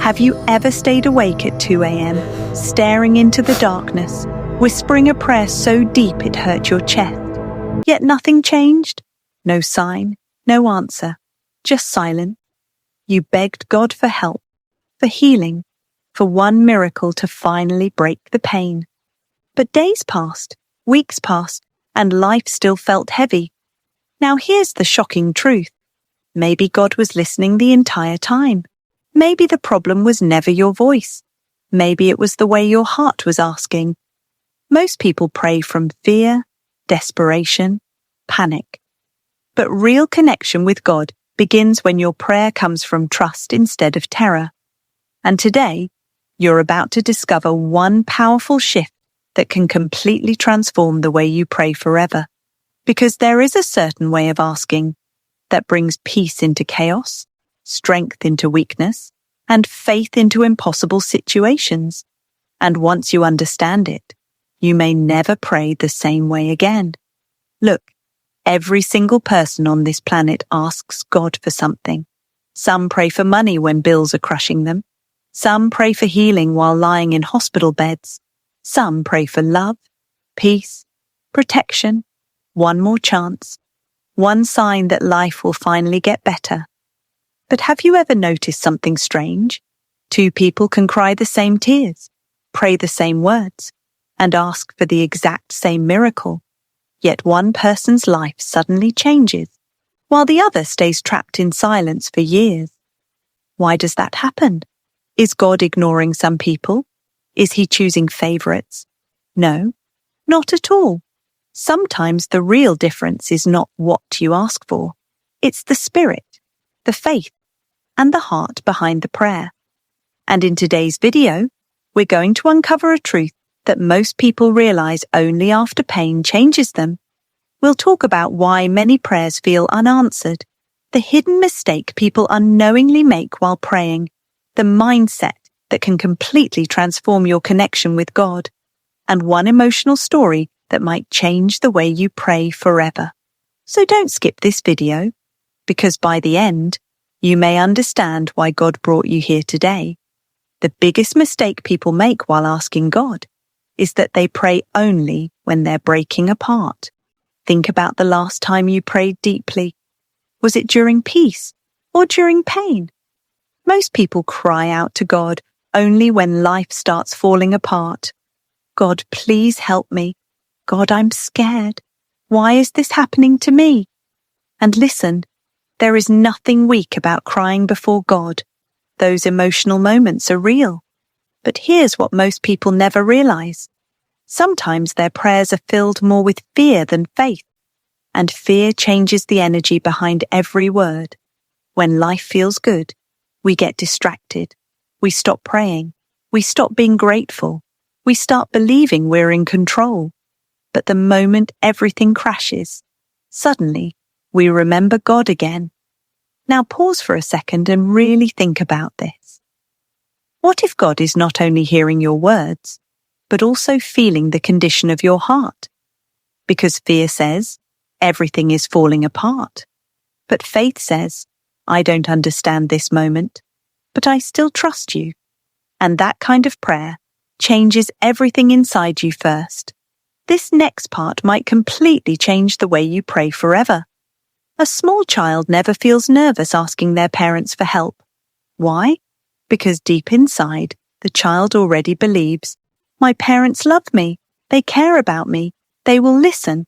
Have you ever stayed awake at 2 a.m., staring into the darkness, whispering a prayer so deep it hurt your chest? Yet nothing changed? No sign, no answer, just silence. You begged God for help, for healing, for one miracle to finally break the pain. But days passed, weeks passed, and life still felt heavy. Now here's the shocking truth. Maybe God was listening the entire time. Maybe the problem was never your voice. Maybe it was the way your heart was asking. Most people pray from fear, desperation, panic. But real connection with God begins when your prayer comes from trust instead of terror. And today, you're about to discover one powerful shift that can completely transform the way you pray forever. Because there is a certain way of asking that brings peace into chaos, strength into weakness, and faith into impossible situations. And once you understand it, you may never pray the same way again. Look, every single person on this planet asks God for something. Some pray for money when bills are crushing them. Some pray for healing while lying in hospital beds. Some pray for love, peace, protection, one more chance, one sign that life will finally get better. But have you ever noticed something strange? Two people can cry the same tears, pray the same words, and ask for the exact same miracle. Yet one person's life suddenly changes, while the other stays trapped in silence for years. Why does that happen? Is God ignoring some people? Is he choosing favorites? No, not at all. Sometimes the real difference is not what you ask for. It's the spirit, the faith, and the heart behind the prayer. And in today's video, we're going to uncover a truth that most people realize only after pain changes them. We'll talk about why many prayers feel unanswered, the hidden mistake people unknowingly make while praying, the mindset that can completely transform your connection with God, and one emotional story that might change the way you pray forever. So don't skip this video, because by the end, you may understand why God brought you here today. The biggest mistake people make while asking God is that they pray only when they're breaking apart. Think about the last time you prayed deeply. Was it during peace or during pain? Most people cry out to God only when life starts falling apart. God, please help me. God, I'm scared. Why is this happening to me? And listen, there is nothing weak about crying before God. Those emotional moments are real. But here's what most people never realize. Sometimes their prayers are filled more with fear than faith, and fear changes the energy behind every word. When life feels good, we get distracted. We stop praying. We stop being grateful. We start believing we're in control. But the moment everything crashes, suddenly we remember God again. Now pause for a second and really think about this. What if God is not only hearing your words, but also feeling the condition of your heart? Because fear says, everything is falling apart. But faith says, I don't understand this moment, but I still trust you. And that kind of prayer changes everything inside you first. This next part might completely change the way you pray forever. A small child never feels nervous asking their parents for help. Why? Because deep inside, the child already believes, my parents love me, they care about me, they will listen.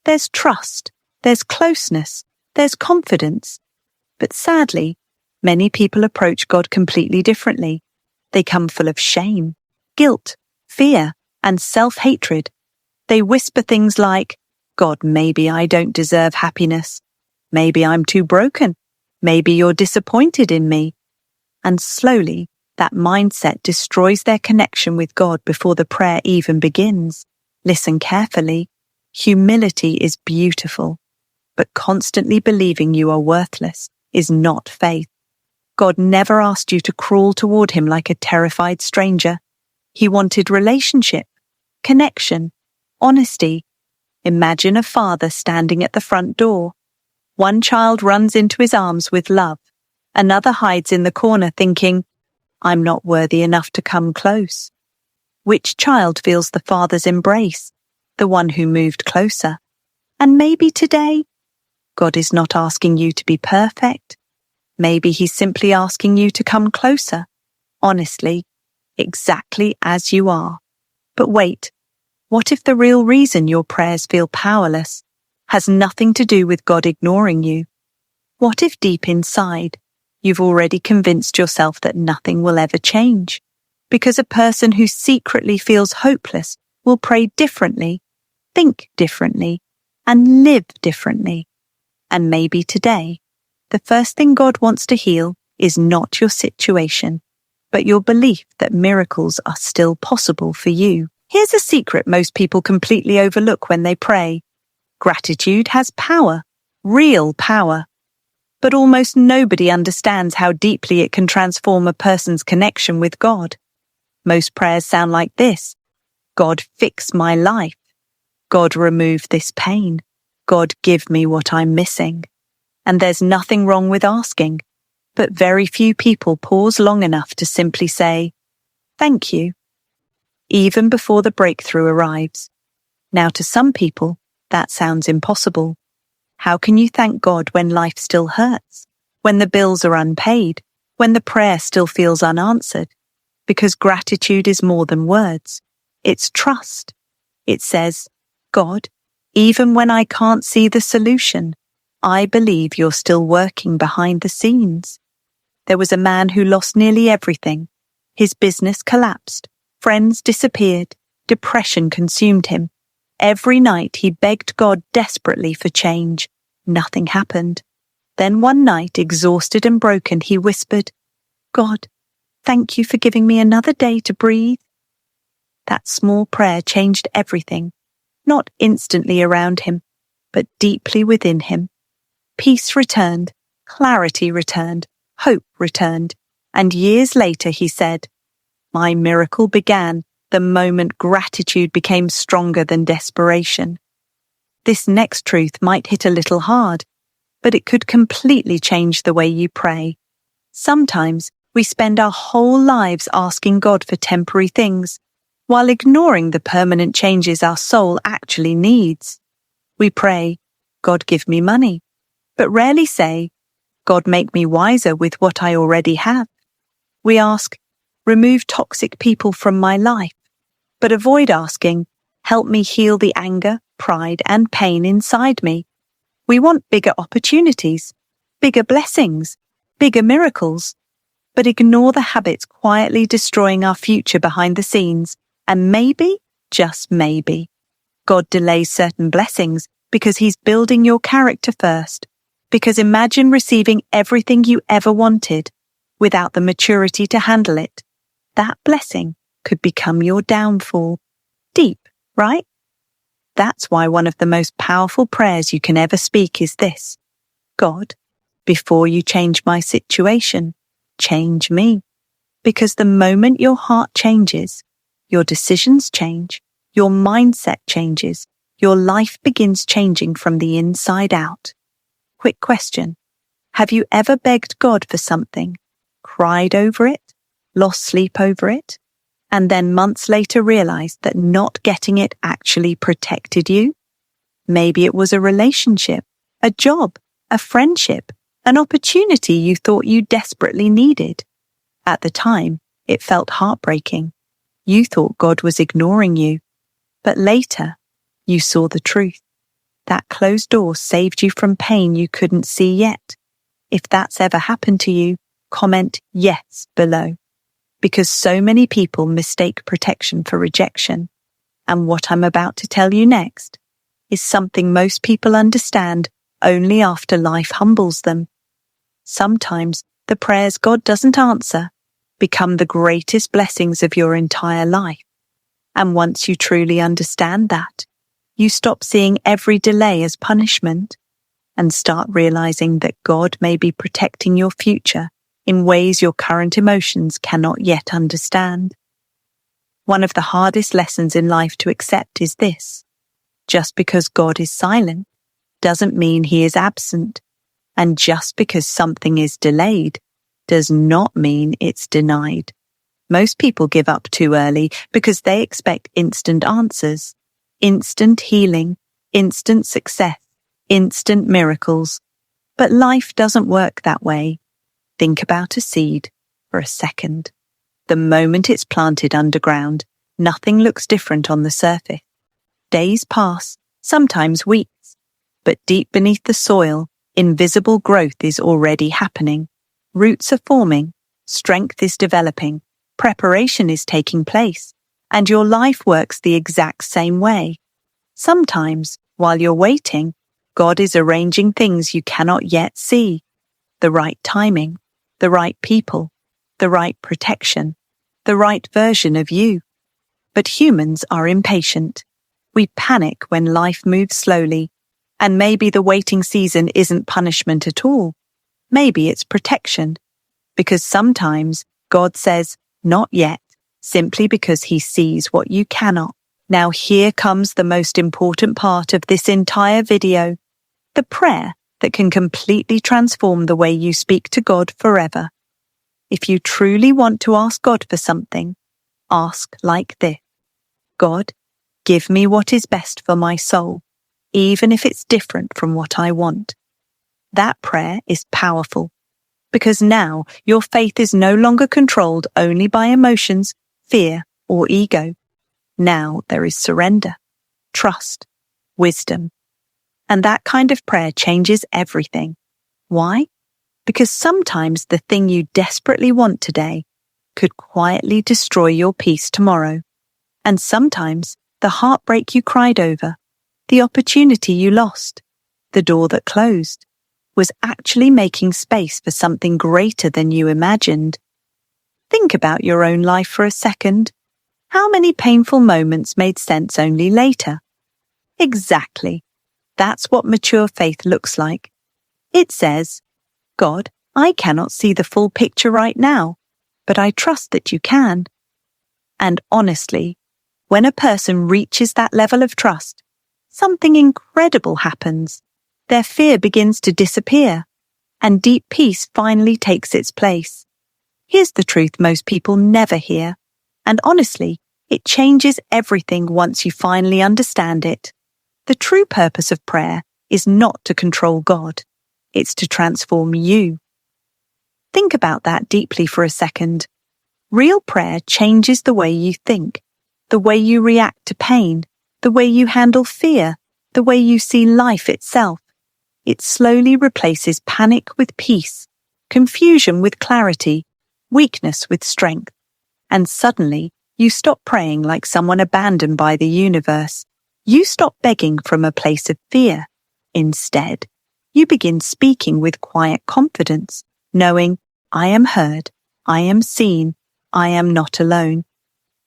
There's trust, there's closeness, there's confidence. But sadly, many people approach God completely differently. They come full of shame, guilt, fear, and self-hatred. They whisper things like, God, maybe I don't deserve happiness. Maybe I'm too broken. Maybe you're disappointed in me. And slowly, that mindset destroys their connection with God before the prayer even begins. Listen carefully. Humility is beautiful, but constantly believing you are worthless is not faith. God never asked you to crawl toward him like a terrified stranger. He wanted relationship, connection, honesty. Imagine a father standing at the front door. One child runs into his arms with love. Another hides in the corner thinking, I'm not worthy enough to come close. Which child feels the Father's embrace? The one who moved closer. And maybe today, God is not asking you to be perfect. Maybe He's simply asking you to come closer, honestly, exactly as you are. But wait, what if the real reason your prayers feel powerless has nothing to do with God ignoring you? What if deep inside, you've already convinced yourself that nothing will ever change? Because a person who secretly feels hopeless will pray differently, think differently, and live differently. And maybe today, the first thing God wants to heal is not your situation, but your belief that miracles are still possible for you. Here's a secret most people completely overlook when they pray. Gratitude has power, real power. But almost nobody understands how deeply it can transform a person's connection with God. Most prayers sound like this. God, fix my life. God, remove this pain. God, give me what I'm missing. And there's nothing wrong with asking, but very few people pause long enough to simply say, thank you, even before the breakthrough arrives. Now, to some people, that sounds impossible. How can you thank God when life still hurts, when the bills are unpaid, when the prayer still feels unanswered? Because gratitude is more than words. It's trust. It says, God, even when I can't see the solution, I believe you're still working behind the scenes. There was a man who lost nearly everything. His business collapsed. Friends disappeared. Depression consumed him. Every night he begged God desperately for change. Nothing happened. Then one night, exhausted and broken, he whispered, God, thank you for giving me another day to breathe. That small prayer changed everything, not instantly around him, but deeply within him. Peace returned, clarity returned, hope returned, and years later he said, my miracle began the moment gratitude became stronger than desperation. This next truth might hit a little hard, but it could completely change the way you pray. Sometimes we spend our whole lives asking God for temporary things, while ignoring the permanent changes our soul actually needs. We pray, God, give me money, but rarely say, God, make me wiser with what I already have. We ask, remove toxic people from my life, but avoid asking, help me heal the anger, pride, and pain inside me. We want bigger opportunities, bigger blessings, bigger miracles, but ignore the habits quietly destroying our future behind the scenes, and maybe, just maybe, God delays certain blessings because He's building your character first. Because imagine receiving everything you ever wanted without the maturity to handle it. That blessing could become your downfall. Deep, right? That's why one of the most powerful prayers you can ever speak is this. God, before you change my situation, change me. Because the moment your heart changes, your decisions change, your mindset changes, your life begins changing from the inside out. Quick question. Have you ever begged God for something, cried over it, lost sleep over it, and then months later realized that not getting it actually protected you? Maybe it was a relationship, a job, a friendship, an opportunity you thought you desperately needed. At the time, it felt heartbreaking. You thought God was ignoring you. But later, you saw the truth. That closed door saved you from pain you couldn't see yet. If that's ever happened to you, comment yes below. Because so many people mistake protection for rejection. And what I'm about to tell you next is something most people understand only after life humbles them. Sometimes the prayers God doesn't answer become the greatest blessings of your entire life. And once you truly understand that, you stop seeing every delay as punishment and start realizing that God may be protecting your future in ways your current emotions cannot yet understand. One of the hardest lessons in life to accept is this. Just because God is silent doesn't mean He is absent. And just because something is delayed does not mean it's denied. Most people give up too early because they expect instant answers, instant healing, instant success, instant miracles. But life doesn't work that way. Think about a seed for a second. The moment it's planted underground, nothing looks different on the surface. Days pass, sometimes weeks, but deep beneath the soil, invisible growth is already happening. Roots are forming, strength is developing, preparation is taking place, and your life works the exact same way. Sometimes, while you're waiting, God is arranging things you cannot yet see. The right timing, the right people, the right protection, the right version of you. But humans are impatient. We panic when life moves slowly, and maybe the waiting season isn't punishment at all. Maybe it's protection, because sometimes God says, "Not yet," simply because He sees what you cannot. Now here comes the most important part of this entire video, the prayer that can completely transform the way you speak to God forever. If you truly want to ask God for something, ask like this: God, give me what is best for my soul, even if it's different from what I want. That prayer is powerful, because now your faith is no longer controlled only by emotions, fear, or ego. Now there is surrender, trust, wisdom. And that kind of prayer changes everything. Why? Because sometimes the thing you desperately want today could quietly destroy your peace tomorrow. And sometimes the heartbreak you cried over, the opportunity you lost, the door that closed, was actually making space for something greater than you imagined. Think about your own life for a second. How many painful moments made sense only later? Exactly. That's what mature faith looks like. It says, God, I cannot see the full picture right now, but I trust that you can. And honestly, when a person reaches that level of trust, something incredible happens. Their fear begins to disappear, and deep peace finally takes its place. Here's the truth most people never hear, and honestly, it changes everything once you finally understand it. The true purpose of prayer is not to control God. It's to transform you. Think about that deeply for a second. Real prayer changes the way you think, the way you react to pain, the way you handle fear, the way you see life itself. It slowly replaces panic with peace, confusion with clarity, weakness with strength. And suddenly, you stop praying like someone abandoned by the universe. You stop begging from a place of fear. Instead, you begin speaking with quiet confidence, knowing, I am heard, I am seen, I am not alone.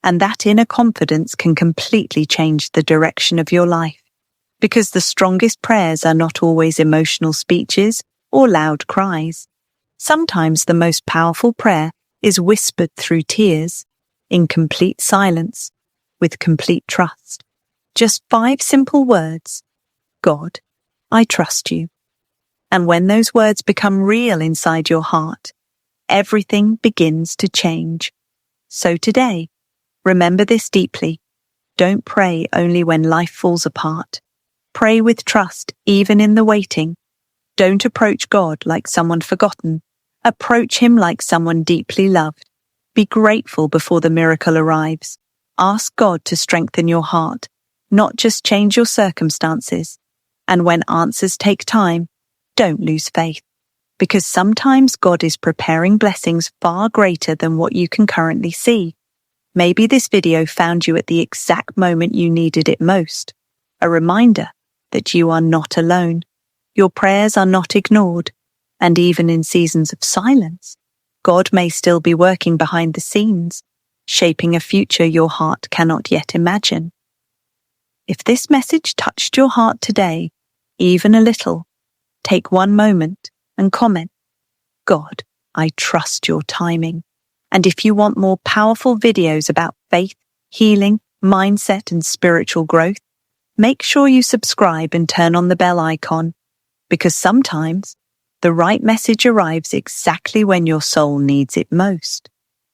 And that inner confidence can completely change the direction of your life. Because the strongest prayers are not always emotional speeches or loud cries. Sometimes the most powerful prayer is whispered through tears, in complete silence, with complete trust. Just 5 simple words. God, I trust you. And when those words become real inside your heart, everything begins to change. So today, remember this deeply. Don't pray only when life falls apart. Pray with trust even in the waiting. Don't approach God like someone forgotten. Approach Him like someone deeply loved. Be grateful before the miracle arrives. Ask God to strengthen your heart, not just change your circumstances. And when answers take time, don't lose faith, because sometimes God is preparing blessings far greater than what you can currently see. Maybe this video found you at the exact moment you needed it most. A reminder that you are not alone. Your prayers are not ignored. And even in seasons of silence, God may still be working behind the scenes, shaping a future your heart cannot yet imagine. If this message touched your heart today, even a little, take one moment and comment, God, I trust your timing. And if you want more powerful videos about faith, healing, mindset, and spiritual growth, make sure you subscribe and turn on the bell icon, because sometimes the right message arrives exactly when your soul needs it most.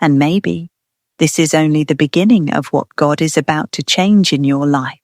And maybe this is only the beginning of what God is about to change in your life.